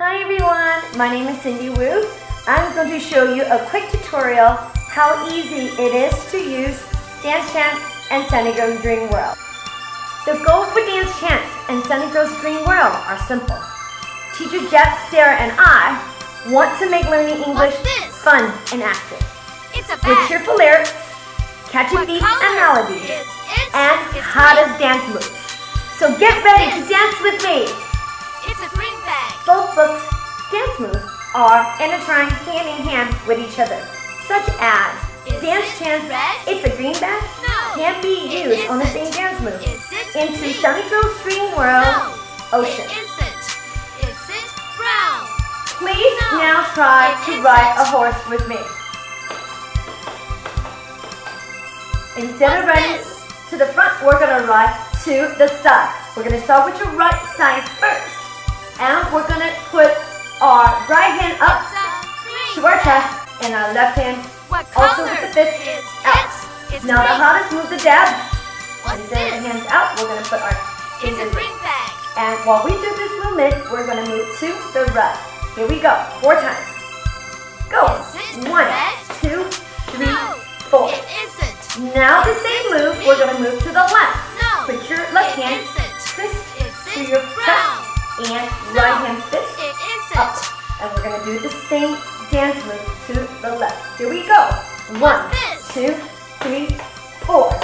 Hi everyone, my name is Cindy Wu. I'm going to show you a quick tutorial how easy it is to use Dance Chant and Sunny Girls Dream World. The goal for Dance Chant and Sunny Girls Dream World are simple. Teacher Jeff, Sarah, and I want to make learning English fun and active. With cheerful lyrics, catchy beats and melodies, and hottest dance moves. So get ready to dance with me! It's a green bag. Both books' dance moves are intertwined hand in hand with each other, such as Dance Chant's It's a Green Bag can be used on the same dance move into Sunny Girls Dream World Ocean. Is it brown? Please now try to ride a horse with me. Instead of running to the front, we're going to ride to the side. We're going to start with your right side first. And we're going to put our right hand up to our chest and our left hand also with the fist out. Now the hottest move, the dab. Instead of the hands out, we're going to put our fingers in. And while we do this movement, we're going to move to the right. Here we go. 4 times. Go. 1, 2, 3, 4. Now the same move, we're going to move to the left. Put your left hand fist to your chest and right hand fist up. And we're going to do the same dance move to the left. Here we go. 1, 2, 3, 4.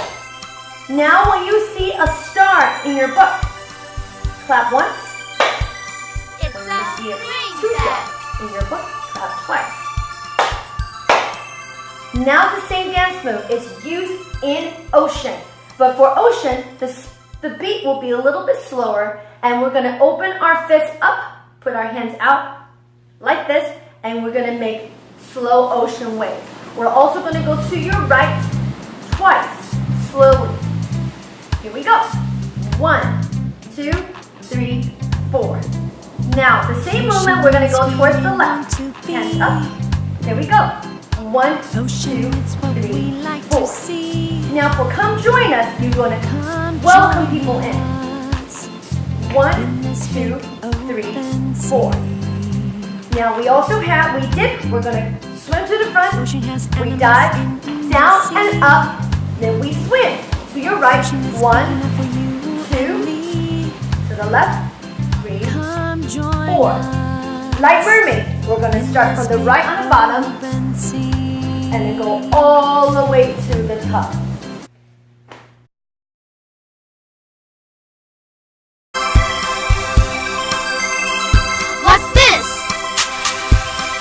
Now when you see a star in your book, clap once. When you see a 2 stars in your book, clap twice. Now the same dance move is used in Ocean. But for Ocean, the beat will be a little bit slower, and we're going to open our fists up, put our hands out like this, and we're going to make slow ocean waves. We're also going to go to your right twice, slowly. Here we go. 1, 2, 3, 4. Now, the same movement, we're going to go towards the left. Hands up. Here we go. 1, 2, 3, 4. Now for come join us, you're going to welcome people in. 1, 2, 3, 4. Now we also have, we dip, we're going to swim to the front, we dive, down and up, then we swim. To your right, 1, 2, to the left, 3, 4. Like mermaid, we're going to start from the right on the bottom, and then go all the way to the top. What's this?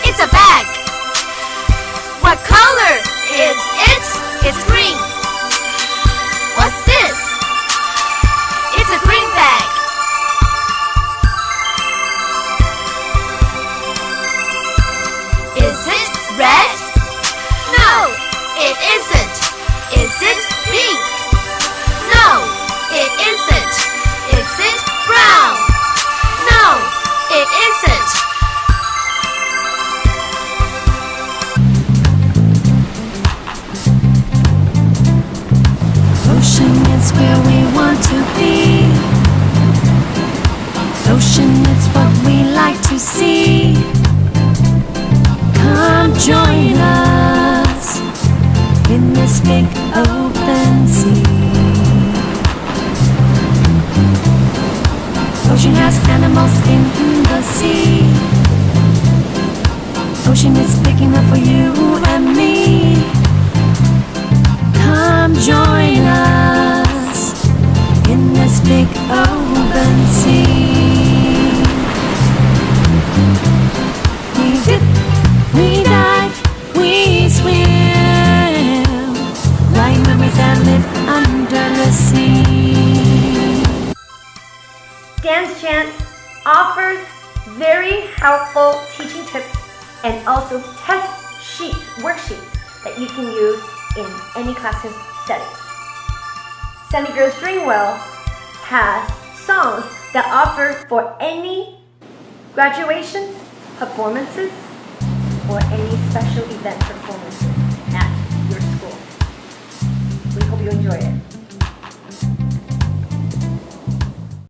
It's a bag. What color is it? It's green. What's this? It's a green bag. Is it red? No, it isn't. Is it pink? No, it isn't. Is it brown? No, it isn't. Ocean is where we want to be. Ocean is what we like to see. Come join us in this big open sea. Ocean has animals in the sea. Ocean is big enough for you and me. Come join us in this big open sea. We dip, we dive, we swim, like mermaids that live under the sea. Dance Chant offers very helpful teaching tips and also test sheets, worksheets that you can use in any classroom setting. Sunny Girls Dream World has songs that offer for any graduations, performances, or any special event performances at your school. We hope you enjoy it.